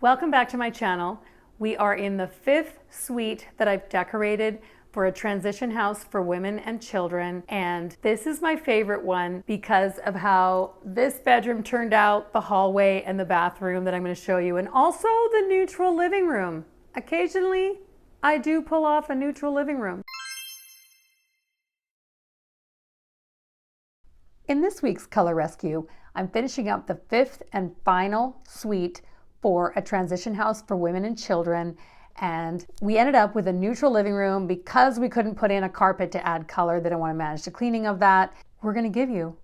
Welcome back to my channel. We are in the 5th suite that I've decorated for a transition house for women and children. And this is my favorite one because of how this bedroom turned out, the hallway and the bathroom that I'm going to show you, and also the neutral living room. Occasionally, I do pull off a neutral living room. In this week's Color Rescue, I'm finishing up the 5th and final suite for a transition house for women and children. And we ended up with a neutral living room because we couldn't put in a carpet to add color. They don't want to manage the cleaning of that. We're going to give you,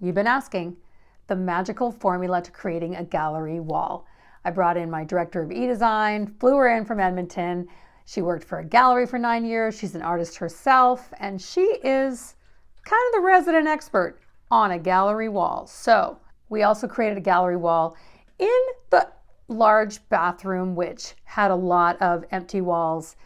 you've been asking, the magical formula to creating a gallery wall. I brought in my director of e-design, flew her in from Edmonton. She worked for a gallery for 9 years. She's an artist herself, and she is kind of the resident expert on a gallery wall. So we also created a gallery wall in the large bathroom, which had a lot of empty walls,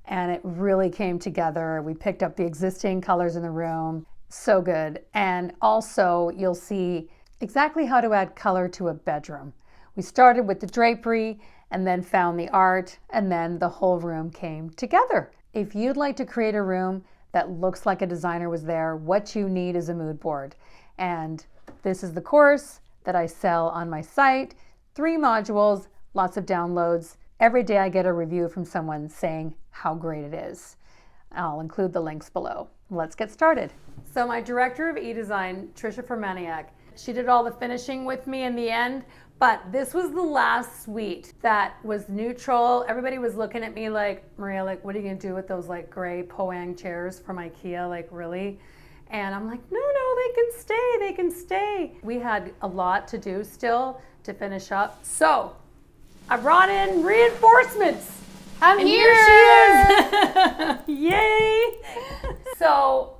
and it really came together. We picked up the existing colors in the room. So good. And also you'll see exactly how to add color to a bedroom. We started with the drapery and then found the art, and then the whole room came together. If you'd like to create a room that looks like a designer was there, what you need is a mood board. And this is the course that I sell on my site. 3 modules, lots of downloads. Every day I get a review from someone saying how great it is. I'll include the links below. Let's get started. So my director of e-design, Trisha Fermaniak, she did all the finishing with me in the end, but this was the last suite that was neutral. Everybody was looking at me like, Maria, like, what are you gonna do with those like gray Poang chairs from IKEA? Like, really? And I'm like, no, they can stay, they can stay. We had a lot to do still to finish up. So I brought in reinforcements. I'm and here. She is. Yay. So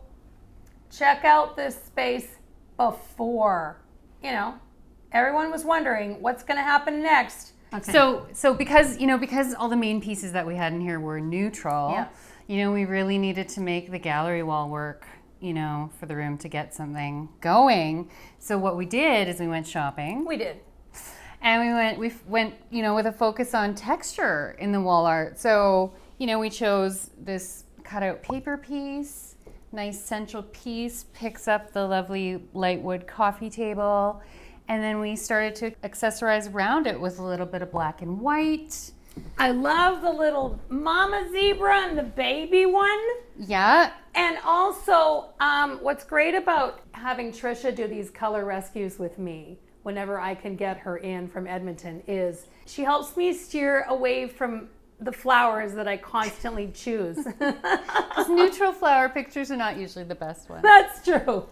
check out this space before. You know, everyone was wondering what's gonna happen next. Okay. So because all the main pieces that we had in here were neutral, we really needed to make the gallery wall work, for the room to get something going. So what we did is we went shopping. We did. And we went, with a focus on texture in the wall art. So, we chose this cutout paper piece, nice central piece, picks up the lovely light wood coffee table. And then we started to accessorize around it with a little bit of black and white. I love the little mama zebra and the baby one. Yeah. And also, what's great about having Trisha do these color rescues with me whenever I can get her in from Edmonton is she helps me steer away from the flowers that I constantly choose. Because neutral flower pictures are not usually the best ones. That's true.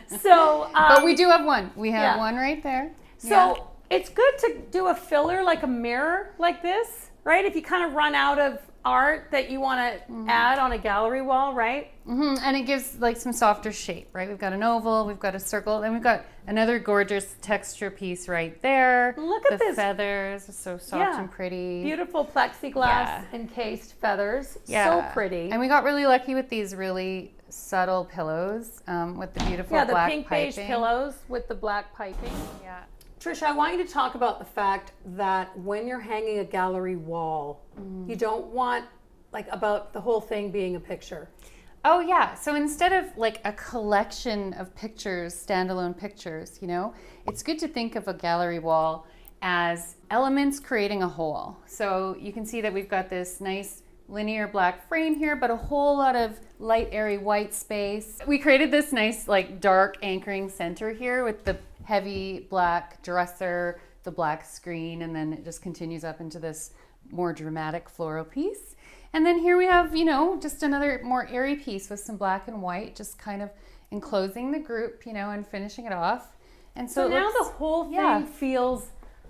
So, but we do have one. We have one right there. So it's good to do a filler like a mirror like this, right? If you kind of run out of art that you want to add on a gallery wall, right? And it gives like some softer shape, right? We've got an oval, we've got a circle, and we've got another gorgeous texture piece right there. Look at this. The feathers are so soft and pretty. Beautiful plexiglass encased feathers. So pretty. And we got really lucky with these really subtle pillows with the beautiful black piping. Yeah, the pink beige pillows with the black piping. Yeah. Trisha, I want you to talk about the fact that when you're hanging a gallery wall, you don't want about the whole thing being a picture. Oh yeah, so instead of like a collection of pictures, standalone pictures, it's good to think of a gallery wall as elements creating a whole. So you can see that we've got this nice linear black frame here, but a whole lot of light, airy white space. We created this nice dark anchoring center here with the heavy black dresser, the black screen, and then it just continues up into this more dramatic floral piece. And then here we have, just another more airy piece with some black and white, just kind of enclosing the group, and finishing it off. And so now the whole thing feels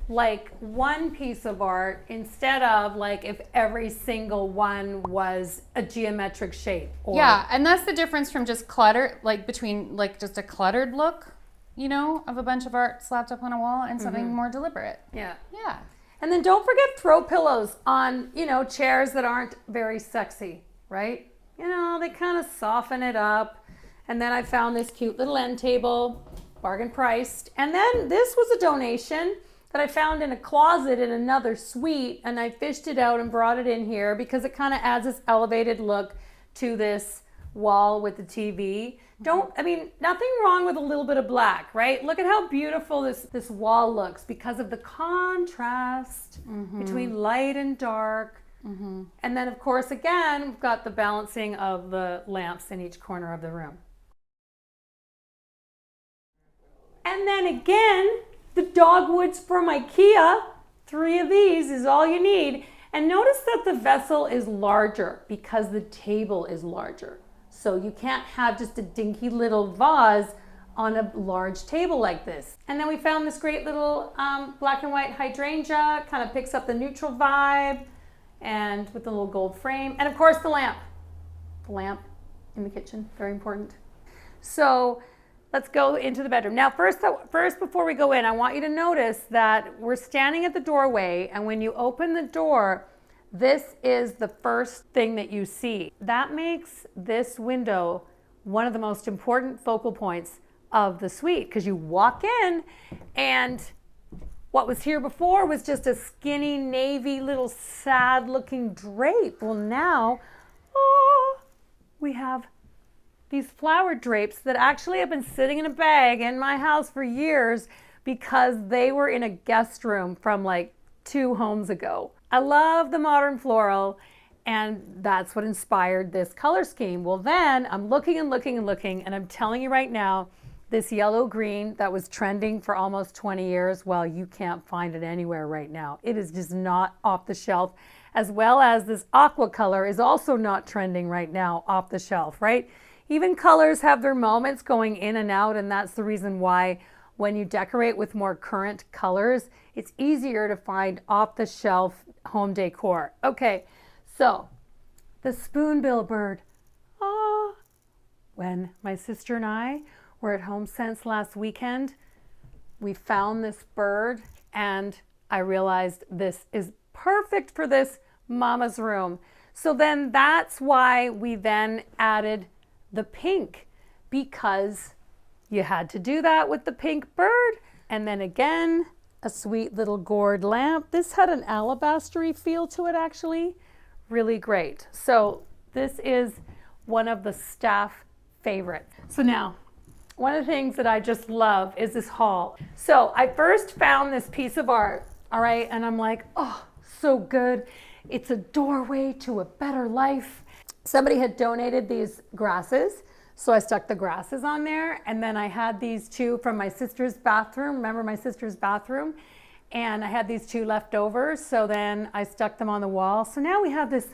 like one piece of art instead of if every single one was a geometric shape. And that's the difference from just clutter, between just a cluttered look, of a bunch of art slapped up on a wall and something more deliberate. Yeah. Yeah. And then don't forget throw pillows on, chairs that aren't very sexy, right? They kind of soften it up. And then I found this cute little end table, bargain priced. And then this was a donation that I found in a closet in another suite, and I fished it out and brought it in here because it kind of adds this elevated look to this wall with the TV. Nothing wrong with a little bit of black, right? Look at how beautiful this wall looks because of the contrast between light and dark. And then of course, again, we've got the balancing of the lamps in each corner of the room. And then again, the dogwoods from IKEA, 3 of these is all you need. And notice that the vessel is larger because the table is larger. So you can't have just a dinky little vase on a large table like this. And then we found this great little black and white hydrangea, kind of picks up the neutral vibe, and with the little gold frame. And of course the lamp. The lamp in the kitchen, very important. So let's go into the bedroom. Now first before we go in, I want you to notice that we're standing at the doorway, and when you open the door, this is the first thing that you see. That makes this window one of the most important focal points of the suite, because you walk in and what was here before was just a skinny navy little sad looking drape. Well, now we have these flower drapes that actually have been sitting in a bag in my house for years because they were in a guest room from like 2 homes ago. I love the modern floral, and that's what inspired this color scheme. Well, then I'm looking and looking and looking, and I'm telling you right now, this yellow green that was trending for almost 20 years, well, you can't find it anywhere right now. It is just not off the shelf, as well as this aqua color is also not trending right now off the shelf, right? Even colors have their moments going in and out, and that's the reason why when you decorate with more current colors, it's easier to find off-the-shelf home decor. Okay, so the spoonbill bird. When my sister and I were at HomeSense last weekend, we found this bird, and I realized this is perfect for this mama's room. So then that's why we then added the pink, because you had to do that with the pink bird. And then again, a sweet little gourd lamp. This had an alabaster-y feel to it, actually. Really great. So this is one of the staff favorites. So now, one of the things that I just love is this haul. So I first found this piece of art, all right, and I'm like, oh, so good. It's a doorway to a better life. Somebody had donated these grasses, so I stuck the grasses on there, and then I had these 2 from my sister's bathroom. Remember my sister's bathroom? And I had these 2 left over, so then I stuck them on the wall. So now we have this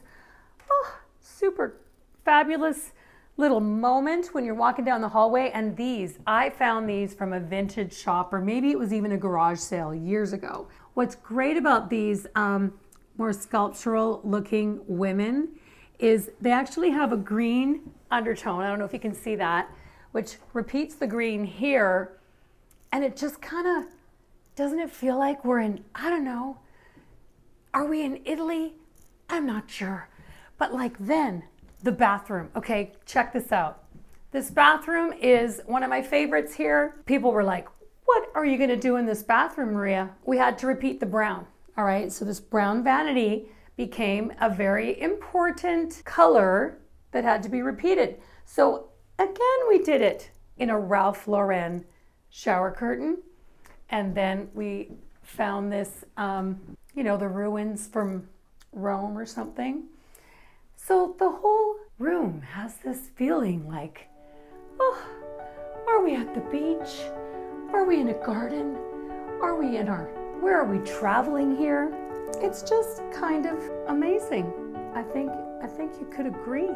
super fabulous little moment when you're walking down the hallway. And these, I found these from a vintage shop, or maybe it was even a garage sale years ago. What's great about these more sculptural looking women is they actually have a green undertone. I don't know if you can see that, which repeats the green here. And it just kind of, doesn't it feel like we're in, I don't know, are we in Italy? I'm not sure. But like then, the bathroom. Okay, check this out. This bathroom is one of my favorites here. People were like, what are you gonna do in this bathroom, Maria? We had to repeat the brown, all right? So this brown vanity became a very important color that had to be repeated. So again, we did it in a Ralph Lauren shower curtain. And then we found this, the ruins from Rome or something. So the whole room has this feeling like, oh, are we at the beach? Are we in a garden? Are we where are we traveling here? It's just kind of amazing. I think you could agree.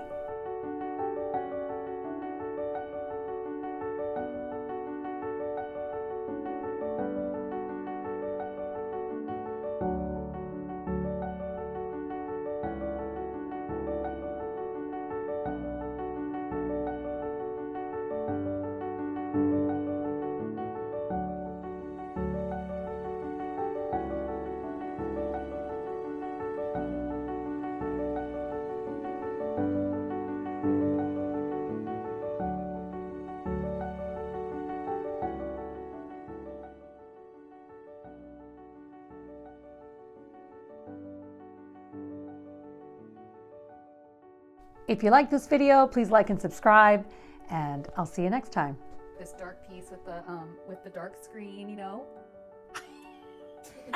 If you like this video, please like and subscribe, and I'll see you next time. This dark piece with the dark screen, you know.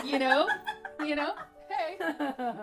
you know, hey.